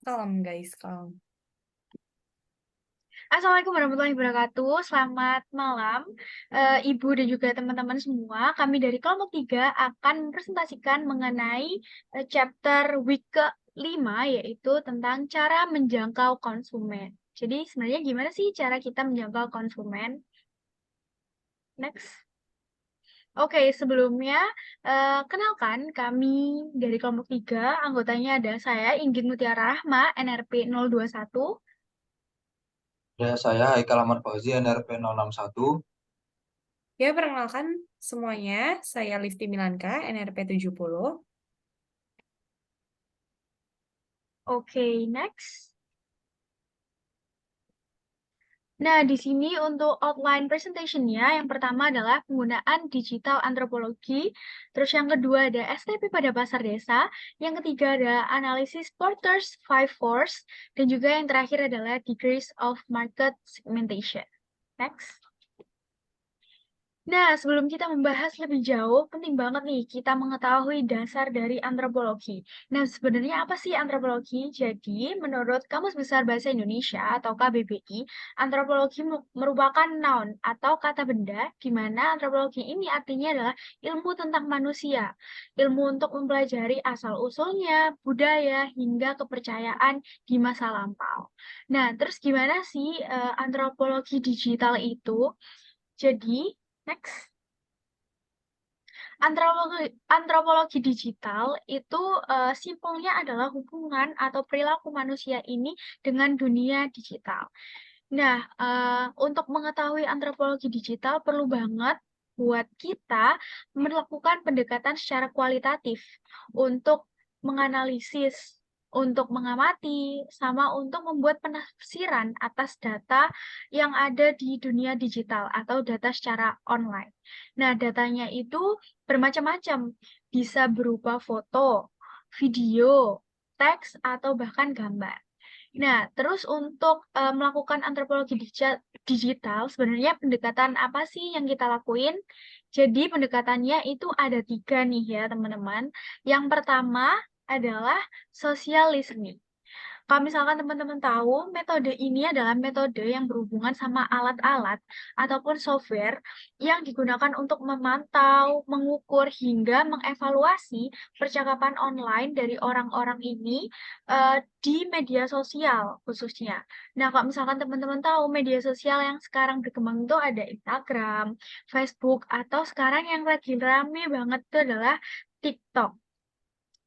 Kalem guys, kalem. Assalamualaikum warahmatullahi wabarakatuh. Selamat malam, Ibu dan juga teman-teman semua. Kami dari kelompok 3 akan mempresentasikan mengenai chapter week ke-5, yaitu tentang cara menjangkau konsumen. Jadi sebenarnya gimana sih cara kita menjangkau konsumen? Next. Oke, sebelumnya kenalkan kami dari kelompok 3, anggotanya ada saya, Inggit Mutiara Rahma, NRP 021. Ya, saya Haikal Ahmad Fauzi, NRP 061. Ya, perkenalkan semuanya. Saya Lifty Milanka, NRP 70. Oke, next. Nah, di sini untuk outline presentation-nya, yang pertama adalah penggunaan digital antropologi, terus yang kedua ada STP pada pasar desa, yang ketiga ada analisis Porter's Five Force, dan juga yang terakhir adalah degrees of market segmentation. Next. Nah, sebelum kita membahas lebih jauh, penting banget nih kita mengetahui dasar dari antropologi. Nah, sebenarnya apa sih antropologi? Jadi, menurut Kamus Besar Bahasa Indonesia atau KBBI, antropologi merupakan noun atau kata benda, di mana antropologi ini artinya adalah ilmu tentang manusia, ilmu untuk mempelajari asal-usulnya, budaya, hingga kepercayaan di masa lampau. Nah, terus gimana sih antropologi digital itu? Jadi, next. Antropologi digital itu simpelnya adalah hubungan atau perilaku manusia ini dengan dunia digital. Nah, untuk mengetahui antropologi digital perlu banget buat kita melakukan pendekatan secara kualitatif untuk menganalisis, untuk mengamati, sama untuk membuat penafsiran atas data yang ada di dunia digital atau data secara online. Nah, datanya itu bermacam-macam, bisa berupa foto, video, teks, atau bahkan gambar. Nah, terus untuk melakukan antropologi digital, sebenarnya pendekatan apa sih yang kita lakuin? Jadi pendekatannya itu ada 3 nih ya teman-teman. Yang pertama adalah social listening. Kalau misalkan teman-teman tahu, metode ini adalah metode yang berhubungan sama alat-alat ataupun software yang digunakan untuk memantau, mengukur, hingga mengevaluasi percakapan online dari orang-orang ini di media sosial khususnya. Nah, kalau misalkan teman-teman tahu media sosial yang sekarang berkembang itu ada Instagram, Facebook, atau sekarang yang lagi rame banget itu adalah TikTok.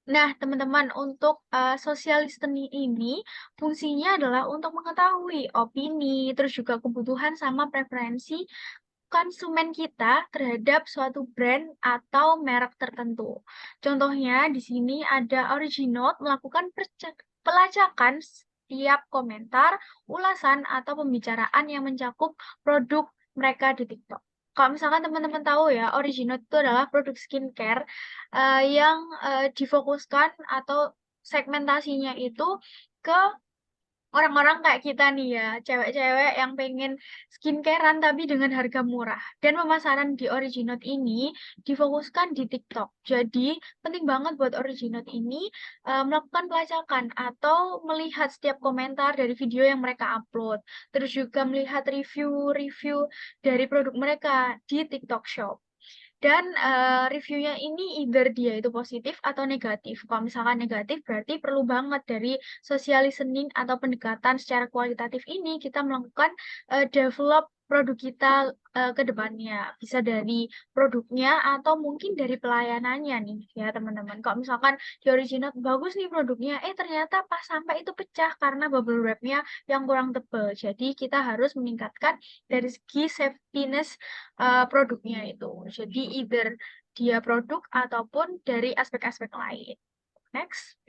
Nah, teman-teman, untuk social listening ini fungsinya adalah untuk mengetahui opini, terus juga kebutuhan sama preferensi konsumen kita terhadap suatu brand atau merek tertentu. Contohnya, di sini ada Originode melakukan pelacakan setiap komentar, ulasan, atau pembicaraan yang mencakup produk mereka di TikTok. Kalau misalkan teman-teman tahu ya, Originode itu adalah produk skincare yang difokuskan atau segmentasinya itu ke orang-orang kayak kita nih ya, cewek-cewek yang pengen skincarean tapi dengan harga murah. Dan pemasaran di Originate ini difokuskan di TikTok. Jadi, penting banget buat Originate ini melakukan pelacakan atau melihat setiap komentar dari video yang mereka upload. Terus juga melihat review-review dari produk mereka di TikTok Shop. Dan reviewnya ini either dia itu positif atau negatif. Kalau misalkan negatif berarti perlu banget dari social listening atau pendekatan secara kualitatif ini kita melakukan develop produk kita ke depannya. Bisa dari produknya atau mungkin dari pelayanannya nih ya teman-teman. Kalau misalkan di original bagus nih produknya, ternyata pas sampai itu pecah karena bubble wrapnya yang kurang tebal. Jadi kita harus meningkatkan dari segi safetyness produknya itu. Jadi either dia produk ataupun dari aspek-aspek lain. Next.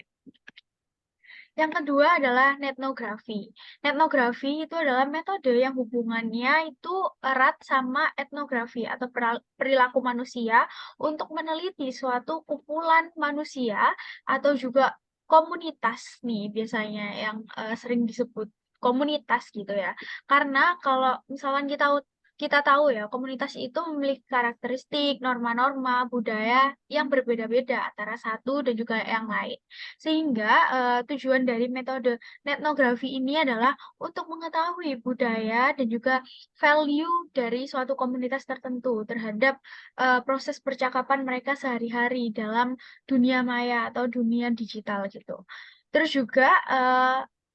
Yang kedua adalah etnografi. Etnografi itu adalah metode yang hubungannya itu erat sama etnografi atau perilaku manusia untuk meneliti suatu kumpulan manusia atau juga komunitas nih biasanya yang sering disebut komunitas gitu ya. Karena kalau misalkan kita kita tahu ya, komunitas itu memiliki karakteristik, norma-norma, budaya yang berbeda-beda antara satu dan juga yang lain. Sehingga tujuan dari metode etnografi ini adalah untuk mengetahui budaya dan juga value dari suatu komunitas tertentu terhadap proses percakapan mereka sehari-hari dalam dunia maya atau dunia digital gitu. Terus juga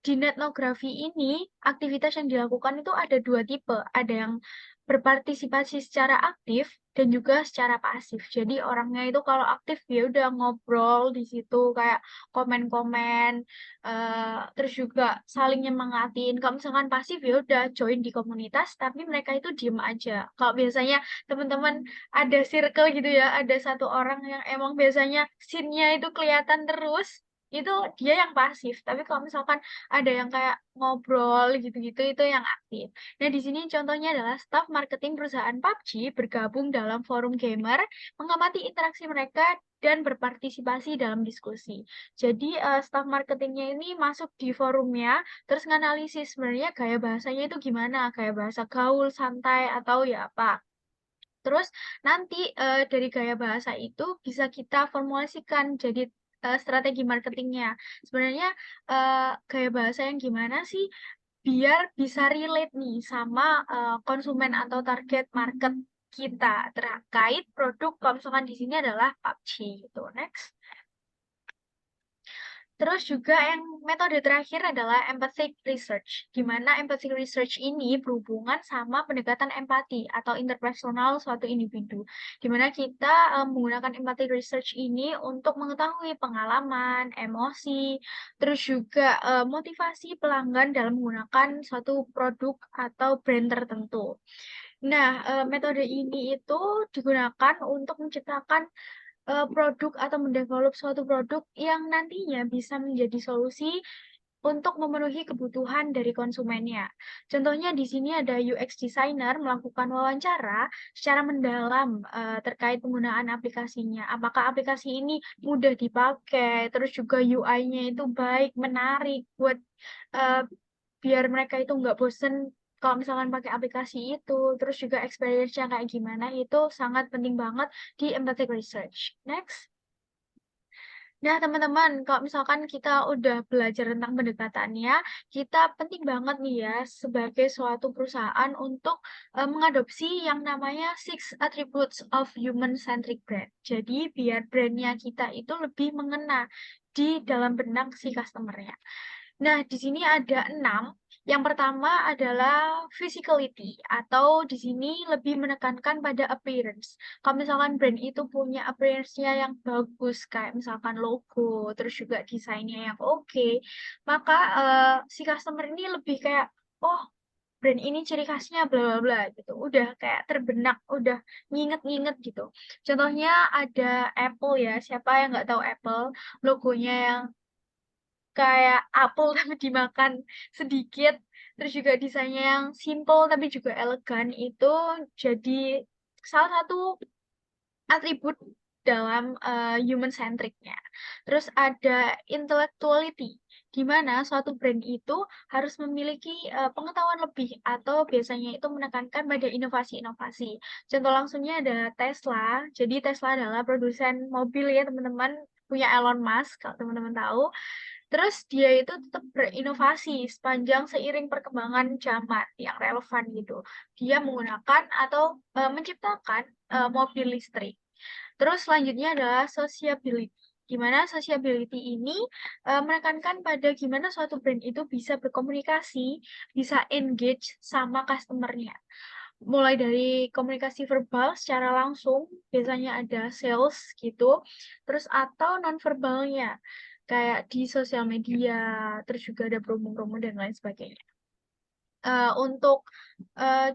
di etnografi ini aktivitas yang dilakukan itu ada dua tipe, ada yang berpartisipasi secara aktif dan juga secara pasif. Jadi orangnya itu kalau aktif ya udah ngobrol di situ kayak komen-komen, terus juga saling nyemangatin. Kalau misalkan pasif ya udah join di komunitas, tapi mereka itu diem aja. Kalau biasanya teman-teman ada circle gitu ya, ada satu orang yang emang biasanya scene-nya itu kelihatan terus, itu dia yang pasif. Tapi kalau misalkan ada yang kayak ngobrol gitu-gitu, itu yang aktif. Nah, di sini contohnya adalah staf marketing perusahaan PUBG bergabung dalam forum gamer, mengamati interaksi mereka, dan berpartisipasi dalam diskusi. Jadi, staf marketingnya ini masuk di forumnya, terus nganalisis sebenarnya gaya bahasanya itu gimana, gaya bahasa gaul, santai, atau ya apa. Terus nanti, dari gaya bahasa itu bisa kita formulasikan jadi, strategi marketingnya. Sebenarnya, gaya bahasa yang gimana sih biar bisa relate nih sama, konsumen atau target market kita terkait produk kalau misalkan di sini adalah PUBG gitu. Next. Terus juga yang metode terakhir adalah empathic research, di mana empathic research ini berhubungan sama pendekatan empati atau interpersonal suatu individu, di mana kita menggunakan empathic research ini untuk mengetahui pengalaman, emosi, terus juga motivasi pelanggan dalam menggunakan suatu produk atau brand tertentu. Nah, metode ini itu digunakan untuk menciptakan produk atau mendevelop suatu produk yang nantinya bisa menjadi solusi untuk memenuhi kebutuhan dari konsumennya. Contohnya di sini ada UX designer melakukan wawancara secara mendalam terkait penggunaan aplikasinya. Apakah aplikasi ini mudah dipakai, terus juga UI-nya itu baik, menarik buat uh, biar mereka itu nggak bosen kalau misalkan pakai aplikasi itu, terus juga experience-nya kayak gimana, itu sangat penting banget di empathic research. Next. Nah, teman-teman, kalau misalkan kita udah belajar tentang pendekatannya, kita penting banget nih ya sebagai suatu perusahaan untuk mengadopsi yang namanya Six Attributes of Human-Centric Brand. Jadi, biar brandnya kita itu lebih mengena di dalam benak si customer-nya. Nah, di sini ada 6. Yang pertama adalah physicality, atau di sini lebih menekankan pada appearance. Kalau misalkan brand itu punya appearance-nya yang bagus, kayak misalkan logo, terus juga desainnya yang oke, maka si customer ini lebih kayak, oh, brand ini ciri khasnya bla bla bla gitu. Udah kayak terbenak, udah nginget-nginget gitu. Contohnya ada Apple ya, siapa yang nggak tahu Apple, logonya yang kayak apel tapi dimakan sedikit, terus juga desainnya yang simple tapi juga elegan, itu jadi salah satu atribut dalam human centric-nya. Terus ada intellectuality, di mana suatu brand itu harus memiliki pengetahuan lebih atau biasanya itu menekankan pada inovasi-inovasi. Contoh langsungnya ada Tesla. Jadi Tesla adalah produsen mobil ya teman-teman, punya Elon Musk kalau teman-teman tahu. Terus dia itu tetap berinovasi sepanjang seiring perkembangan zaman yang relevan gitu. Dia menggunakan atau menciptakan mobil listrik. Terus selanjutnya adalah sociability. Gimana sociability ini menekankan pada gimana suatu brand itu bisa berkomunikasi, bisa engage sama customer-nya. Mulai dari komunikasi verbal secara langsung, biasanya ada sales gitu, terus atau non-verbalnya, kayak di sosial media, terus juga ada promo-promo dan lain sebagainya. Untuk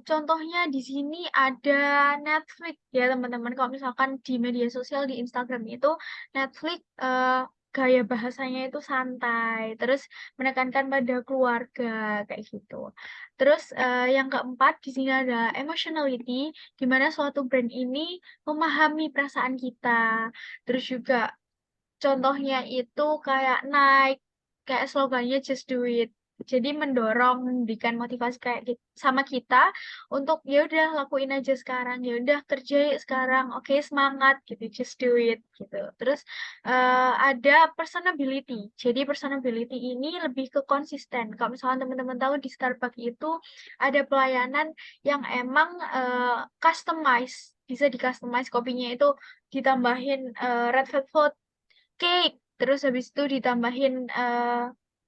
contohnya di sini ada Netflix ya teman-teman. Kalau misalkan di media sosial di Instagram itu Netflix gaya bahasanya itu santai, terus menekankan pada keluarga kayak gitu. Terus yang keempat di sini ada emotionality, di mana suatu brand ini memahami perasaan kita. Terus juga contohnya itu kayak Nike, kayak slogannya Just Do It. Jadi mendorong, memberikan motivasi kayak sama kita untuk ya udah lakuin aja sekarang, ya udah kerja yuk sekarang, oke semangat gitu, just do it gitu. Terus ada personability. Jadi personability ini lebih ke konsisten. Kalau misalnya teman-teman tahu di Starbucks itu ada pelayanan yang emang customize, bisa di-customize kopinya itu ditambahin red velvet cake, terus habis itu ditambahin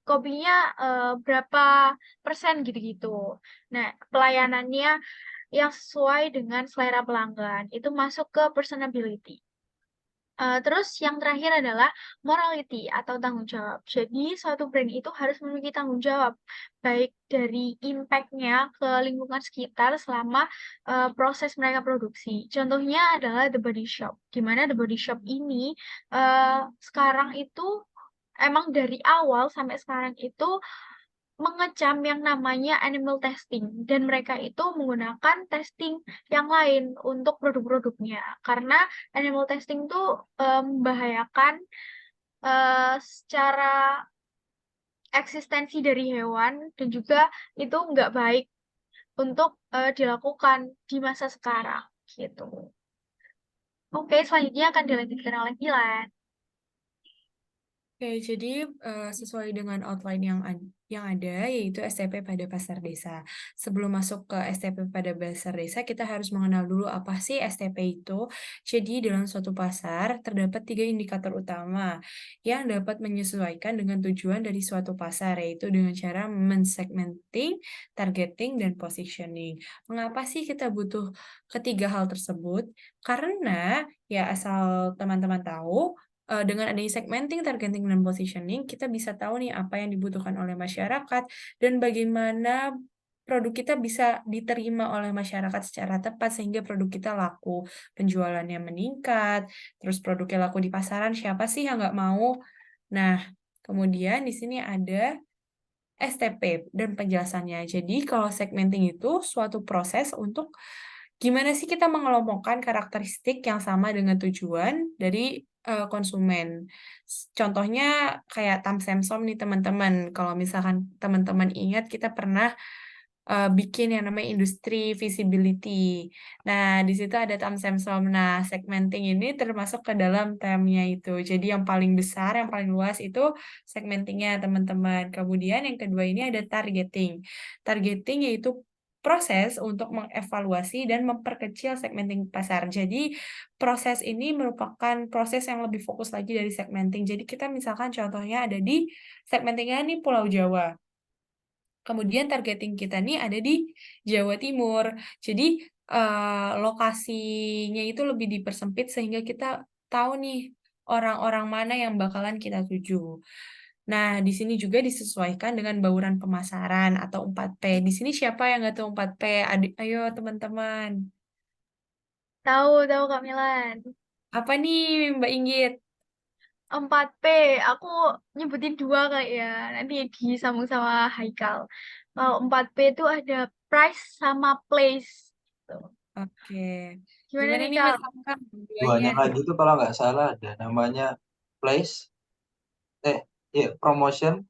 kopinya berapa persen gitu-gitu. Nah, pelayanannya yang sesuai dengan selera pelanggan itu masuk ke personability. Terus yang terakhir adalah morality atau tanggung jawab. Jadi suatu brand itu harus memiliki tanggung jawab, baik dari impact-nya ke lingkungan sekitar selama proses mereka produksi. Contohnya adalah The Body Shop, di mana The Body Shop ini sekarang itu emang dari awal sampai sekarang itu mengecam yang namanya animal testing dan mereka itu menggunakan testing yang lain untuk produk-produknya karena animal testing itu membahayakan secara eksistensi dari hewan dan juga itu nggak baik untuk dilakukan di masa sekarang gitu. Oke, selanjutnya akan dilanjutkan oleh Milan. Oke, jadi sesuai dengan outline yang ada, yaitu STP pada pasar desa. Sebelum masuk ke STP pada pasar desa, kita harus mengenal dulu apa sih STP itu. Jadi dalam suatu pasar, terdapat 3 indikator utama yang dapat menyesuaikan dengan tujuan dari suatu pasar, yaitu dengan cara mensegmenting, targeting, dan positioning. Mengapa sih kita butuh ketiga hal tersebut? Karena, ya asal teman-teman tahu, dengan adanya segmenting, targeting, dan positioning, kita bisa tahu nih apa yang dibutuhkan oleh masyarakat dan bagaimana produk kita bisa diterima oleh masyarakat secara tepat sehingga produk kita laku, penjualannya meningkat, terus produknya laku di pasaran, siapa sih yang nggak mau? Nah, kemudian di sini ada STP dan penjelasannya. Jadi kalau segmenting itu suatu proses untuk gimana sih kita mengelompokkan karakteristik yang sama dengan tujuan dari konsumen. Contohnya kayak Tam Samsom nih teman-teman. Kalau misalkan teman-teman ingat kita pernah bikin yang namanya industri visibility. Nah, di situ ada Tam Samsom. Nah, segmenting ini termasuk ke dalam temnya itu. Jadi yang paling besar, yang paling luas itu segmentingnya teman-teman. Kemudian yang kedua ini ada targeting. Targeting yaitu proses untuk mengevaluasi dan memperkecil segmenting pasar. Jadi proses ini merupakan proses yang lebih fokus lagi dari segmenting. Jadi kita misalkan contohnya ada di segmentingnya nih Pulau Jawa. Kemudian targeting kita nih ada di Jawa Timur. Jadi lokasinya itu lebih dipersempit sehingga kita tahu nih orang-orang mana yang bakalan kita tuju. Nah, di sini juga disesuaikan dengan bauran pemasaran atau 4P. Di sini siapa yang nggak tahu 4P? Ayo teman-teman. Tahu Kak Milan. Apa nih Mbak Inggit? 4P, aku nyebutin 2 kali ya, nanti disambung sama Haikal. Kalau 4P itu ada price sama place. Tuh. Oke. Gimana Gimana nih nih Kak? Mas Hamka? Duanya. Duanya lagi itu kalau nggak salah ada namanya place, promotion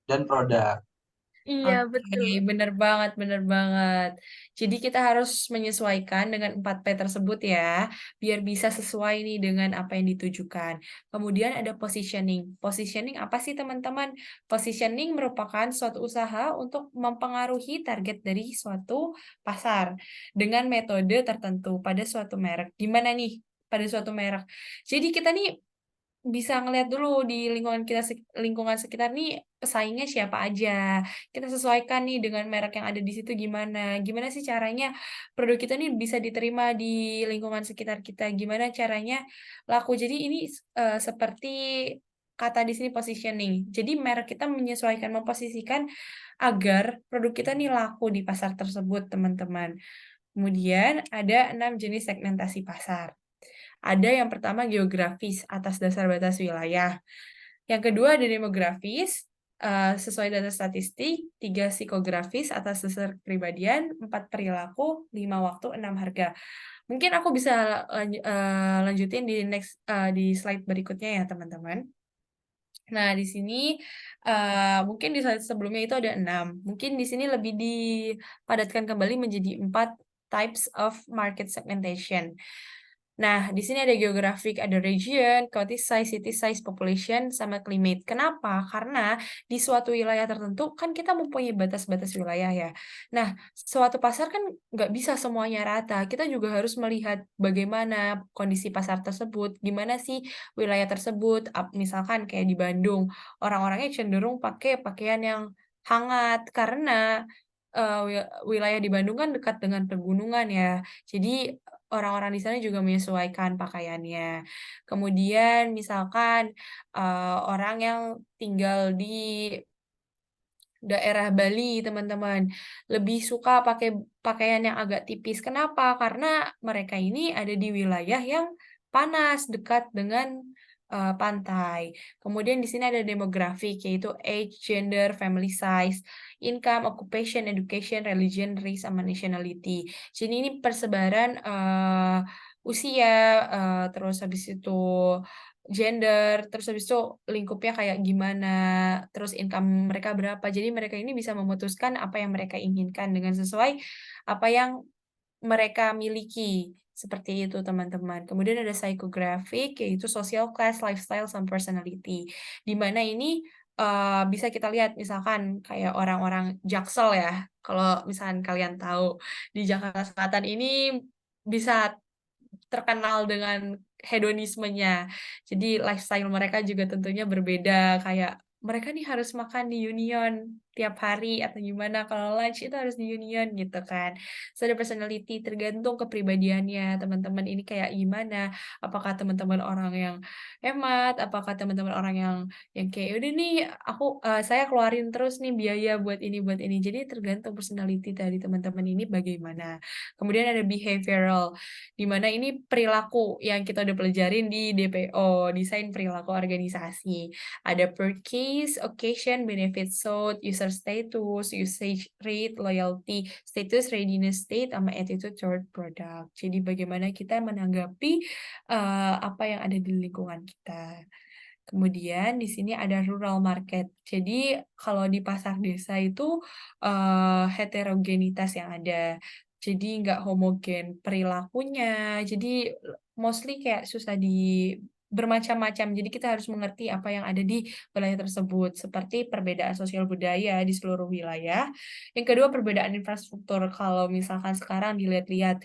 dan produk. Iya, Oke, betul. bener banget, bener banget. Jadi kita harus menyesuaikan dengan 4P tersebut ya, biar bisa sesuai nih dengan apa yang ditujukan. Kemudian ada positioning. Positioning apa sih teman-teman? Positioning merupakan suatu usaha untuk mempengaruhi target dari suatu pasar dengan metode tertentu pada suatu merek. Gimana nih pada suatu merek? Jadi kita nih bisa ngelihat dulu di lingkungan sekitar nih pesaingnya siapa aja. Kita sesuaikan nih dengan merek yang ada di situ gimana. Gimana sih caranya produk kita nih bisa diterima di lingkungan sekitar kita. Gimana caranya laku. Jadi ini seperti kata di sini positioning. Jadi merek kita menyesuaikan, memposisikan agar produk kita nih laku di pasar tersebut, teman-teman. Kemudian ada 6 jenis segmentasi pasar. Ada yang pertama geografis atas dasar batas wilayah. Yang kedua ada demografis sesuai data statistik, 3 psikografis atas dasar kepribadian, 4 perilaku, 5 waktu, 6 harga. Mungkin aku bisa lanjutin di slide berikutnya ya teman-teman. Nah, di sini, mungkin di slide sebelumnya itu ada 6, mungkin di sini lebih dipadatkan kembali menjadi 4 types of market segmentation. Nah, di sini ada geographic, ada region, county size, city size, population, sama climate. Kenapa? Karena di suatu wilayah tertentu kan kita mempunyai batas-batas wilayah ya. Nah, suatu pasar kan nggak bisa semuanya rata. Kita juga harus melihat bagaimana kondisi pasar tersebut, gimana sih wilayah tersebut. Misalkan kayak di Bandung, orang-orangnya cenderung pakai pakaian yang hangat karena wilayah di Bandung kan dekat dengan pegunungan ya. Jadi orang-orang di sana juga menyesuaikan pakaiannya. Kemudian misalkan, orang yang tinggal di daerah Bali, teman-teman, lebih suka pakai pakaian yang agak tipis. Kenapa? Karena mereka ini ada di wilayah yang panas, dekat dengan, pantai. Kemudian di sini ada demografik, yaitu age, gender, family size, income, occupation, education, religion, race, sama nationality. Jadi ini persebaran, usia, terus habis itu gender, terus habis itu lingkupnya kayak gimana, terus income mereka berapa. Jadi mereka ini bisa memutuskan apa yang mereka inginkan dengan sesuai apa yang mereka miliki, seperti itu teman-teman. Kemudian ada psychographic, yaitu social class, lifestyle, sama personality. Di mana ini, bisa kita lihat misalkan kayak orang-orang Jaksel ya, kalau misalkan kalian tahu, di Jakarta Selatan ini bisa terkenal dengan hedonismenya. Jadi lifestyle mereka juga tentunya berbeda, kayak mereka nih harus makan di Union tiap hari atau gimana, kalau lunch itu harus di Union gitu kan. So, ada personality, tergantung kepribadiannya teman-teman ini kayak gimana, apakah teman-teman orang yang hemat, apakah teman-teman orang yang kayak, "Udah nih saya keluarin terus nih biaya buat ini buat ini." Jadi tergantung personality dari teman-teman ini bagaimana. Kemudian ada behavioral, di mana ini perilaku yang kita udah pelajarin di DPO, desain perilaku organisasi. Ada purchase, occasion, benefit sought, user status, usage rate, loyalty, status, readiness state, sama attitude toward product. Jadi bagaimana kita menanggapi apa yang ada di lingkungan kita. Kemudian di sini ada rural market. Jadi kalau di pasar desa itu, heterogenitas yang ada. Jadi nggak homogen perilakunya, jadi mostly kayak susah bermacam-macam. Jadi kita harus mengerti apa yang ada di wilayah tersebut, seperti perbedaan sosial budaya di seluruh wilayah. Yang kedua, perbedaan infrastruktur. Kalau misalkan sekarang dilihat-lihat,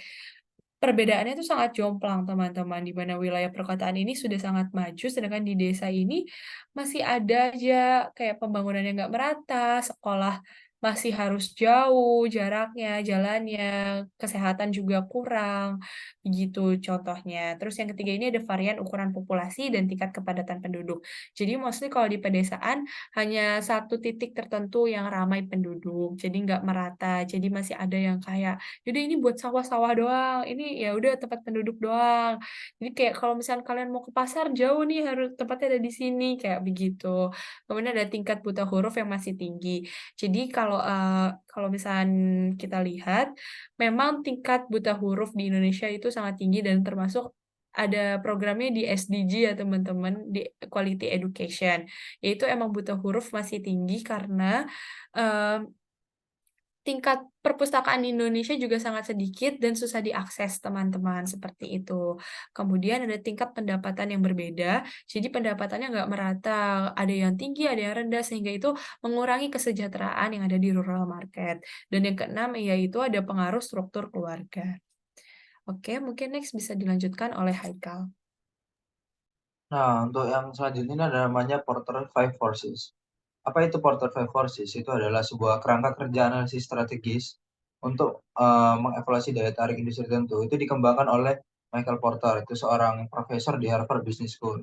perbedaannya itu sangat jomplang, teman-teman, di mana wilayah perkotaan ini sudah sangat maju, sedangkan di desa ini masih ada aja kayak pembangunan yang nggak merata, sekolah masih harus jauh jaraknya, jalannya, kesehatan juga kurang, begitu contohnya. Terus yang ketiga ini ada varian ukuran populasi dan tingkat kepadatan penduduk. Jadi mostly kalau di pedesaan hanya satu titik tertentu yang ramai penduduk, jadi nggak merata. Jadi masih ada yang kayak, "Yaudah ini buat sawah-sawah doang, ini ya udah tempat penduduk doang." Jadi kayak kalau misalnya kalian mau ke pasar jauh nih harus tempatnya ada di sini, kayak begitu. Kemudian ada tingkat buta huruf yang masih tinggi. Jadi kalau misalkan kita lihat, memang tingkat buta huruf di Indonesia itu sangat tinggi dan termasuk ada programnya di SDG ya teman-teman, di Quality Education. Yaitu emang buta huruf masih tinggi karena, eee tingkat perpustakaan di Indonesia juga sangat sedikit dan susah diakses teman-teman, seperti itu. Kemudian ada tingkat pendapatan yang berbeda, jadi pendapatannya nggak merata, ada yang tinggi, ada yang rendah, sehingga itu mengurangi kesejahteraan yang ada di rural market. Dan yang keenam, yaitu ada pengaruh struktur keluarga. Oke, mungkin next bisa dilanjutkan oleh Haikal. Nah, untuk yang selanjutnya ini ada namanya Porter Five Forces. Apa itu Porter Five Forces? Itu adalah sebuah kerangka kerja analisis strategis untuk mengevaluasi daya tarik industri tertentu. Itu dikembangkan oleh Michael Porter, itu seorang profesor di Harvard Business School.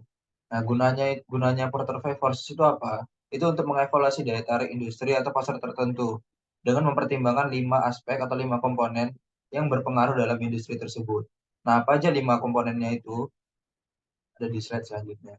Nah, gunanya Porter Five Forces itu apa? Itu untuk mengevaluasi daya tarik industri atau pasar tertentu dengan mempertimbangkan 5 aspek atau 5 komponen yang berpengaruh dalam industri tersebut. Nah, apa aja 5 komponennya itu? Ada di slide selanjutnya.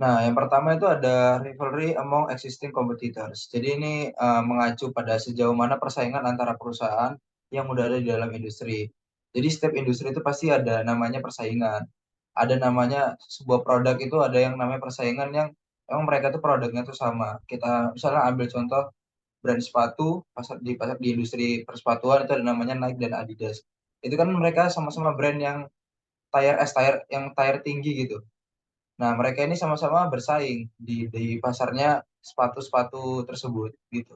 Nah, yang pertama itu ada rivalry among existing competitors. Jadi ini mengacu pada sejauh mana persaingan antara perusahaan yang udah ada di dalam industri. Jadi setiap industri itu pasti ada namanya persaingan. ada namanya sebuah produk itu ada yang namanya persaingan yang emang mereka tuh produknya tuh sama. Kita misalnya ambil contoh brand sepatu pasar di industri persepatuan itu ada namanya Nike dan Adidas. Itu kan mereka sama-sama brand yang tire tinggi gitu. Nah, mereka ini sama-sama bersaing di pasarnya sepatu-sepatu tersebut gitu.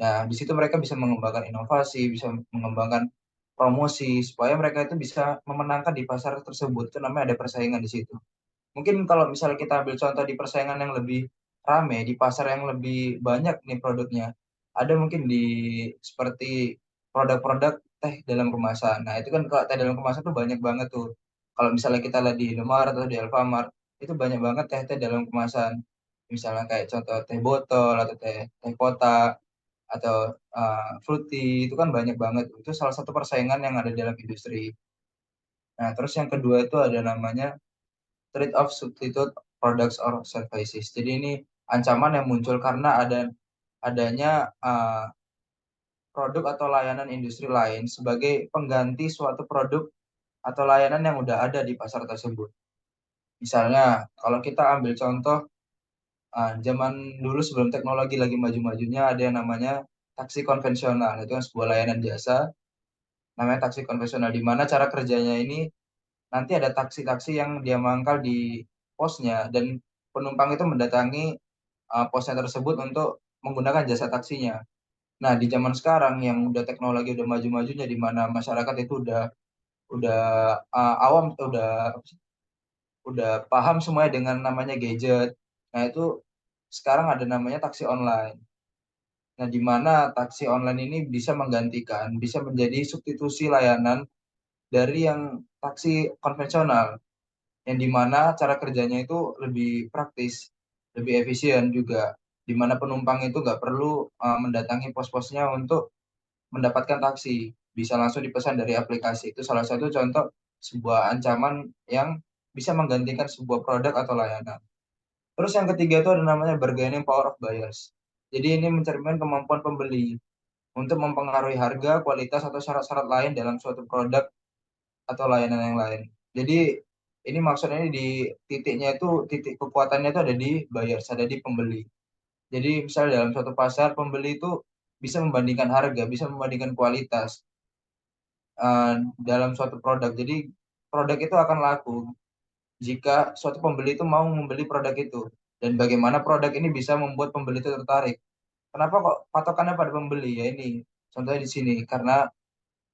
Nah, di situ mereka bisa mengembangkan inovasi, bisa mengembangkan promosi supaya mereka itu bisa memenangkan di pasar tersebut. Itu namanya ada persaingan di situ. Mungkin kalau misalnya kita ambil contoh di persaingan yang lebih rame, di pasar yang lebih banyak nih produknya, ada mungkin di seperti produk-produk teh dalam kemasan. Nah, itu kan kalau teh dalam kemasan tuh banyak banget tuh. Kalau misalnya kita lihat di Indomaret atau di Alfamart, itu banyak banget teh-teh dalam kemasan. Misalnya kayak contoh teh botol atau teh teh kotak atau fruity, itu kan banyak banget. Itu salah satu persaingan yang ada dalam industri. Nah, terus yang kedua itu ada namanya trade-off substitute products or services. Jadi ini ancaman yang muncul karena adanya produk atau layanan industri lain sebagai pengganti suatu produk atau layanan yang udah ada di pasar tersebut. Misalnya, kalau kita ambil contoh zaman dulu sebelum teknologi lagi maju-majunya ada yang namanya taksi konvensional. Itu kan sebuah layanan jasa namanya taksi konvensional di mana cara kerjanya ini nanti ada taksi-taksi yang dia mangkal di posnya dan penumpang itu mendatangi posnya tersebut untuk menggunakan jasa taksinya. Nah, di zaman sekarang yang udah teknologi udah maju-majunya di mana masyarakat itu udah awam udah paham semuanya dengan namanya gadget. Nah, itu sekarang ada namanya taksi online. Nah, di mana taksi online ini bisa menggantikan, bisa menjadi substitusi layanan dari yang taksi konvensional. Yang di mana cara kerjanya itu lebih praktis, lebih efisien juga, di mana penumpang itu nggak perlu mendatangi pos-posnya untuk mendapatkan taksi, bisa langsung dipesan dari aplikasi. Itu salah satu contoh sebuah ancaman yang bisa menggantikan sebuah produk atau layanan. Terus yang ketiga itu ada namanya bargaining power of buyers. Jadi ini mencerminkan kemampuan pembeli untuk mempengaruhi harga, kualitas, atau syarat-syarat lain dalam suatu produk atau layanan yang lain. Jadi ini maksudnya di titiknya itu titik kekuatannya itu ada di buyers, ada di pembeli. Jadi misalnya dalam suatu pasar pembeli itu bisa membandingkan harga, bisa membandingkan kualitas dalam suatu produk. Jadi produk itu akan laku jika suatu pembeli itu mau membeli produk itu. Dan bagaimana produk ini bisa membuat pembeli itu tertarik. Kenapa kok patokannya pada pembeli? Ya ini contohnya di sini karena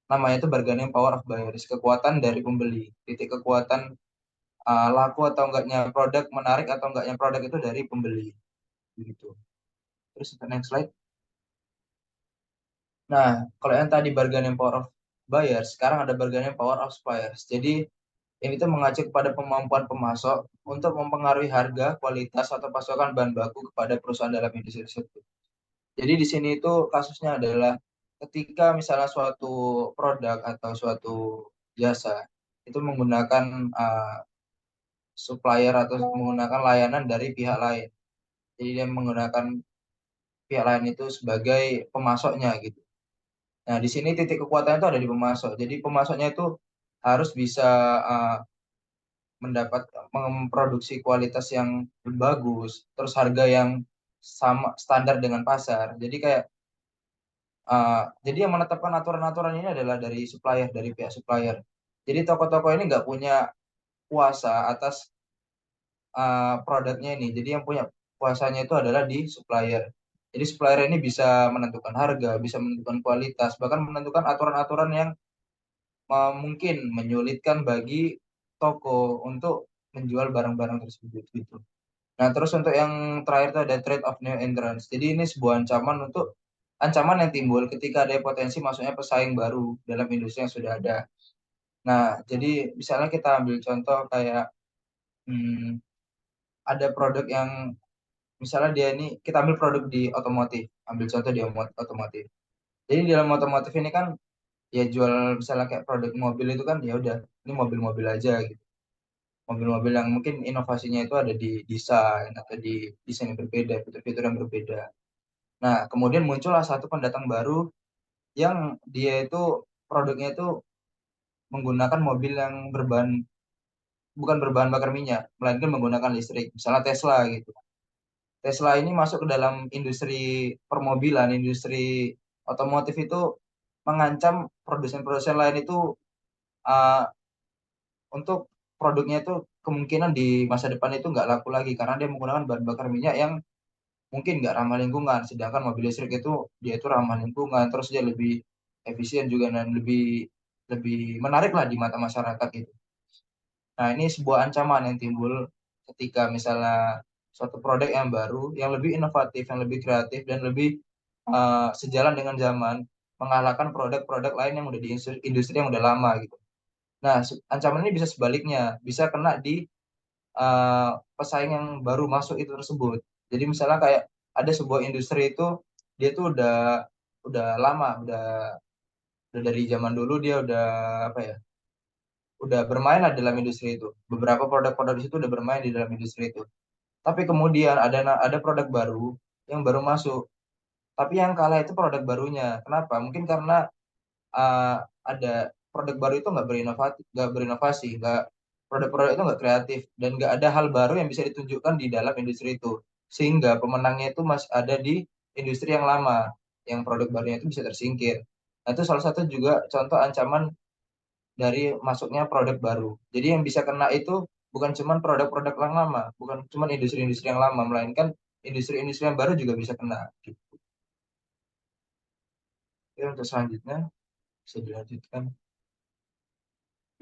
namanya itu bargaining power of buyers, kekuatan dari pembeli. Titik kekuatan laku atau enggaknya produk, menarik atau enggaknya produk itu dari pembeli gitu. Terus next slide. Nah, kalau yang tadi bargaining power of buyers, sekarang ada bargaining power of suppliers. Jadi ini tuh mengacu kepada kemampuan pemasok untuk mempengaruhi harga, kualitas atau pasokan bahan baku kepada perusahaan dalam industri tersebut. Jadi di sini itu kasusnya adalah ketika misalnya suatu produk atau suatu jasa itu menggunakan supplier atau menggunakan layanan dari pihak lain. Jadi dia menggunakan pihak lain itu sebagai pemasoknya gitu. Nah, di sini titik kekuatannya itu ada di pemasok. Jadi pemasoknya itu harus bisa uh, mendapat memproduksi kualitas yang bagus, terus harga yang sama standar dengan pasar. Jadi kayak jadi yang menetapkan aturan-aturan ini adalah dari supplier, dari pihak supplier. Jadi toko-toko ini nggak punya kuasa atas produknya ini. Jadi yang punya kuasanya itu adalah di supplier. Jadi supplier ini bisa menentukan harga, bisa menentukan kualitas, bahkan menentukan aturan-aturan yang mungkin menyulitkan bagi toko untuk menjual barang-barang tersebut gitu. Nah, terus untuk yang terakhir itu ada trade of new entrants. Jadi ini sebuah ancaman yang timbul ketika ada potensi masuknya pesaing baru dalam industri yang sudah ada. Nah, jadi misalnya kita ambil contoh kayak hmm, ada produk yang misalnya dia ini kita ambil produk di otomotif, ambil contoh di otomotif. Jadi di dalam otomotif ini kan ya jual misalnya kayak produk mobil itu kan ya udah ini mobil-mobil aja gitu. Mobil-mobil yang mungkin inovasinya itu ada di desain atau di desain yang berbeda, fitur-fitur yang berbeda. Nah, kemudian muncullah satu pendatang baru yang dia itu produknya itu menggunakan mobil yang berbahan bukan berbahan bakar minyak, melainkan menggunakan listrik. Misalnya Tesla gitu. Tesla ini masuk ke dalam industri permobilan, industri otomotif itu mengancam produsen-produsen lain itu uh, untuk produknya itu kemungkinan di masa depan itu nggak laku lagi karena dia menggunakan bahan bakar minyak yang mungkin nggak ramah lingkungan. Sedangkan mobil listrik itu dia itu ramah lingkungan, terus dia lebih efisien juga dan lebih lebih menarik lah di mata masyarakat gitu. Nah, ini sebuah ancaman yang timbul ketika misalnya suatu produk yang baru, yang lebih inovatif, yang lebih kreatif, dan lebih sejalan dengan zaman, mengalahkan produk-produk lain yang udah di industri yang udah lama gitu. Nah, ancaman ini bisa sebaliknya, bisa kena di pesaing yang baru masuk itu tersebut. Jadi misalnya kayak ada sebuah industri itu, dia tuh udah lama, udah dari zaman dulu dia udah apa ya, udah bermain lah dalam industri itu. Beberapa produk-produk di situ udah bermain di dalam industri itu. Tapi kemudian ada produk baru yang baru masuk. Tapi yang kalah itu produk barunya. Kenapa? Mungkin karena uh, ada produk baru itu nggak berinovasi, produk-produk itu nggak kreatif dan nggak ada hal baru yang bisa ditunjukkan di dalam industri itu. Sehingga pemenangnya itu masih ada di industri yang lama, yang produk barunya itu bisa tersingkir. Nah, itu salah satu juga contoh ancaman dari masuknya produk baru. Jadi yang bisa kena itu bukan cuma produk-produk yang lama, bukan cuma industri-industri yang lama, melainkan industri-industri yang baru juga bisa kena. Gitu. Oke, untuk selanjutnya bisa dilanjutkan.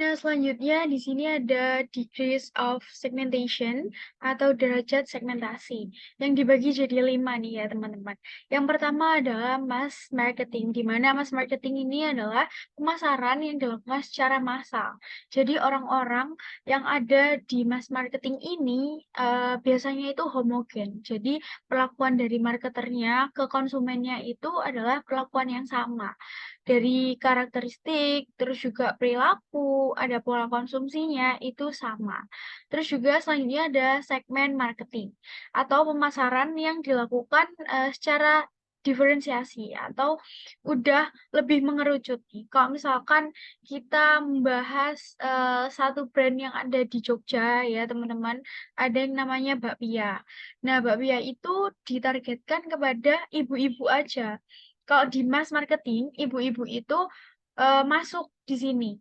Nah, selanjutnya di sini ada degrees of segmentation atau derajat segmentasi yang dibagi jadi 5 nih ya teman-teman. Yang pertama adalah mass marketing, di mana mass marketing ini adalah pemasaran yang dilakukan secara massal. Jadi orang-orang yang ada di mass marketing ini biasanya itu homogen. Jadi perlakuan dari marketernya ke konsumennya itu adalah perlakuan yang sama dari karakteristik, terus juga perilaku, ada pola konsumsinya itu sama. Terus juga selanjutnya ada segmen marketing atau pemasaran yang dilakukan secara diferensiasi atau udah lebih mengerucut nih. Kalau misalkan kita membahas satu brand yang ada di Jogja ya teman-teman, ada yang namanya bakpia. Nah, bakpia itu ditargetkan kepada ibu-ibu aja. Kalau di mass marketing, ibu-ibu itu masuk di sini.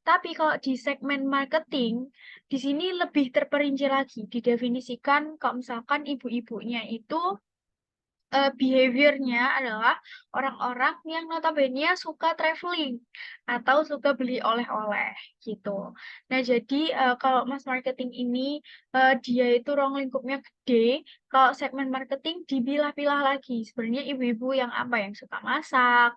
Tapi kalau di segmen marketing, di sini lebih terperinci lagi, didefinisikan kalau misalkan ibu-ibunya itu behavior-nya adalah orang-orang yang notabene suka traveling atau suka beli oleh-oleh gitu. Nah, jadi kalau mass marketing ini dia itu ruang lingkupnya gede, kalau segmen marketing dipilah-pilah lagi. Sebenarnya ibu-ibu yang apa yang suka masak,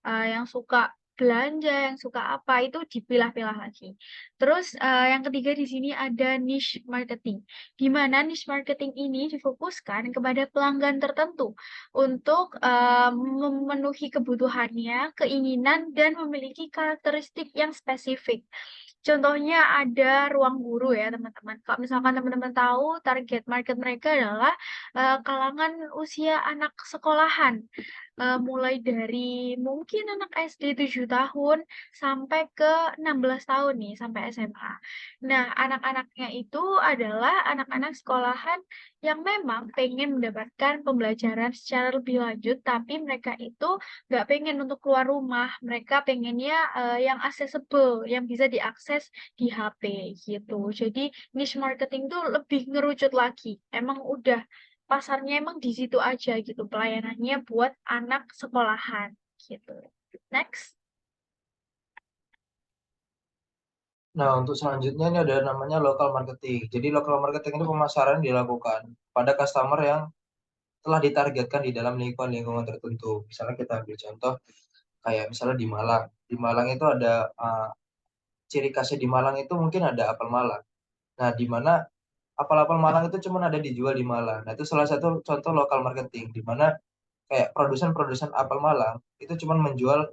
yang suka belanja, yang suka apa itu dipilah-pilah lagi. Terus yang ketiga di sini ada niche marketing, di mana niche marketing ini difokuskan kepada pelanggan tertentu untuk memenuhi kebutuhannya, keinginan, dan memiliki karakteristik yang spesifik. Contohnya ada ruang guru ya teman-teman. Kalau misalkan teman-teman tahu target market mereka adalah kalangan usia anak sekolahan mulai dari mungkin anak SD 7 tahun sampai ke 16 tahun nih, sampai SMA. Nah, anak-anaknya itu adalah anak-anak sekolahan yang memang pengen mendapatkan pembelajaran secara lebih lanjut, tapi mereka itu nggak pengen untuk keluar rumah. Mereka pengennya yang accessible, yang bisa diakses di HP gitu. Jadi niche marketing tuh lebih ngerucut lagi. Emang udah pasarnya emang di situ aja gitu, pelayanannya buat anak sekolahan gitu. Next. Nah, untuk selanjutnya ini ada namanya local marketing. Jadi local marketing ini pemasaran dilakukan pada customer yang telah ditargetkan di dalam lingkungan-lingkungan tertentu. Misalnya kita ambil contoh kayak misalnya di Malang. Di Malang itu ada ciri khasnya di Malang itu mungkin ada apel Malang. Nah, di mana apel-apel Malang itu cuma ada dijual di Malang. Nah, itu salah satu contoh local marketing di mana kayak produsen-produsen apel Malang itu cuma menjual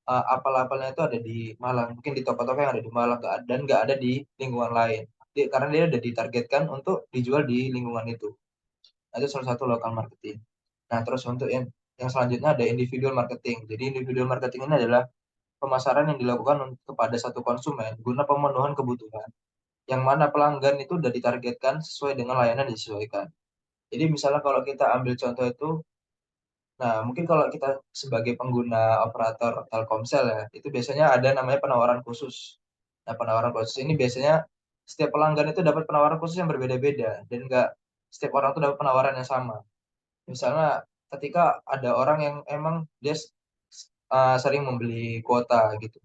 apel-apelnya itu ada di Malang, mungkin di toko-toko yang ada di Malang dan nggak ada di lingkungan lain. Karena dia udah ditargetkan untuk dijual di lingkungan itu. Nah, itu salah satu local marketing. Nah, terus untuk yang selanjutnya ada individual marketing. Jadi individual marketing ini adalah pemasaran yang dilakukan kepada satu konsumen guna pemenuhan kebutuhan. yang mana pelanggan itu udah ditargetkan sesuai dengan layanan disesuaikan. Jadi misalnya kalau kita ambil contoh itu, nah mungkin kalau kita sebagai pengguna operator Telkomsel ya, itu biasanya ada namanya penawaran khusus. Nah penawaran khusus ini biasanya setiap pelanggan itu dapat penawaran khusus yang berbeda-beda dan nggak setiap orang tuh dapat penawaran yang sama. Misalnya ketika ada orang yang emang dia sering membeli kuota gitu.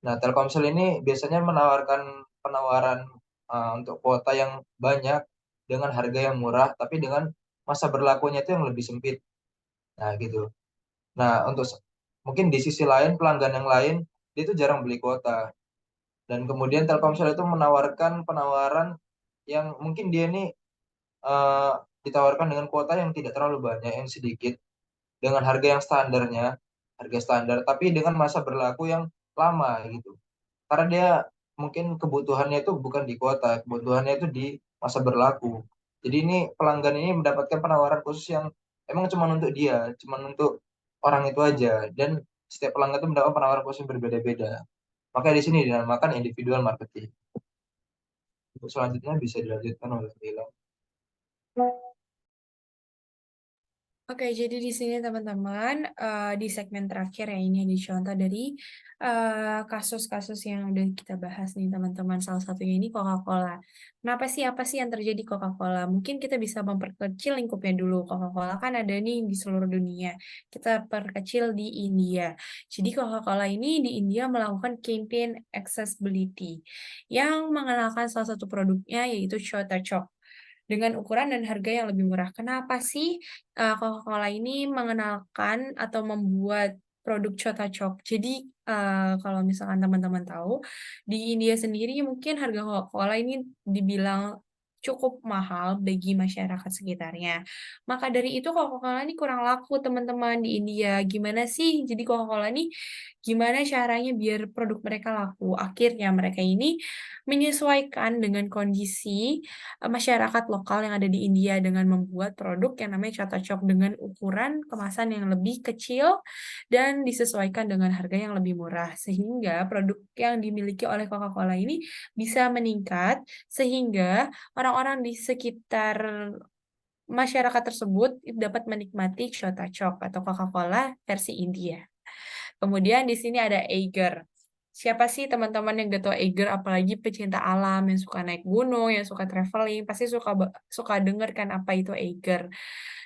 Nah, Telkomsel ini biasanya menawarkan penawaran untuk kuota yang banyak dengan harga yang murah, tapi dengan masa berlakunya itu yang lebih sempit. Nah, gitu. Nah, mungkin di sisi lain pelanggan yang lain dia itu jarang beli kuota. Dan kemudian Telkomsel itu menawarkan penawaran yang mungkin dia ini eh, ditawarkan dengan kuota yang tidak terlalu banyak, yang sedikit, dengan harga standar, tapi dengan masa berlaku yang lama gitu. Karena dia mungkin kebutuhannya itu bukan di kuota, kebutuhannya itu di masa berlaku. Jadi ini pelanggan ini mendapatkan penawaran khusus yang emang cuma untuk dia, cuma untuk orang itu aja. Dan setiap pelanggan itu mendapat penawaran khusus yang berbeda-beda. Makanya di sini dinamakan individual marketing. Untuk selanjutnya bisa dilanjutkan oleh Lila. Oke, jadi di sini teman-teman, di segmen terakhir ya, ini ada contoh dari kasus-kasus yang udah kita bahas nih teman-teman. Salah satunya ini Coca-Cola. Kenapa sih, apa sih yang terjadi Coca-Cola? Mungkin kita bisa memperkecil lingkupnya dulu. Coca-Cola kan ada nih di seluruh dunia. Kita perkecil di India. Jadi Coca-Cola ini di India melakukan campaign accessibility yang mengenalkan salah satu produknya yaitu Chota Chop dengan ukuran dan harga yang lebih murah. Kenapa sih Coca-Cola ini mengenalkan atau membuat produk Chota Chop? Jadi kalau misalkan teman-teman tahu, di India sendiri mungkin harga Coca-Cola ini dibilang cukup mahal bagi masyarakat sekitarnya. Maka dari itu Coca-Cola ini kurang laku teman-teman di India. Gimana sih? Jadi Coca-Cola ini gimana caranya biar produk mereka laku? Akhirnya mereka ini menyesuaikan dengan kondisi masyarakat lokal yang ada di India dengan membuat produk yang namanya Chata Chop dengan ukuran kemasan yang lebih kecil dan disesuaikan dengan harga yang lebih murah sehingga produk yang dimiliki oleh Coca-Cola ini bisa meningkat sehingga orang-orang di sekitar masyarakat tersebut dapat menikmati Chota Chop atau Coca-Cola versi India. Kemudian di sini ada Eiger. Siapa sih teman-teman yang gak tahu Eiger, apalagi pecinta alam yang suka naik gunung, yang suka traveling, pasti suka denger kan apa itu Eiger.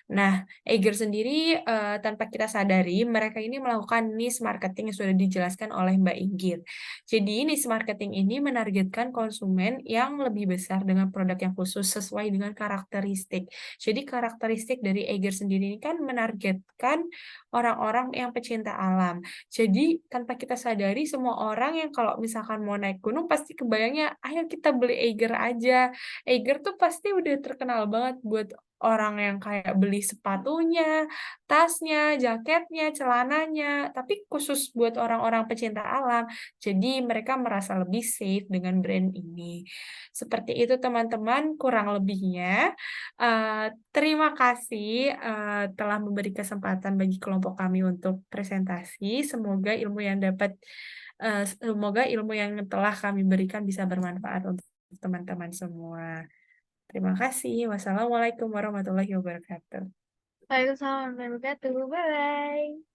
Nah, Eiger sendiri tanpa kita sadari, mereka ini melakukan niche marketing yang sudah dijelaskan oleh Mbak Inggit. Jadi, niche marketing ini menargetkan konsumen yang lebih besar dengan produk yang khusus sesuai dengan karakteristik. Jadi, karakteristik dari Eiger sendiri ini kan menargetkan orang-orang yang pecinta alam. Jadi, tanpa kita sadari, semua orang yang kalau misalkan mau naik gunung pasti kebayangnya, ayo kita beli Eiger aja. Eiger tuh pasti udah terkenal banget buat orang yang kayak beli sepatunya, tasnya, jaketnya, celananya, tapi khusus buat orang-orang pecinta alam. Jadi mereka merasa lebih safe dengan brand ini. Seperti itu teman-teman, kurang lebihnya. Terima kasih telah memberi kesempatan bagi kelompok kami untuk presentasi. Semoga ilmu yang telah kami berikan bisa bermanfaat untuk teman-teman semua. Terima kasih. Wassalamualaikum warahmatullahi wabarakatuh. Waalaikumsalam warahmatullahi wabarakatuh. Bye-bye.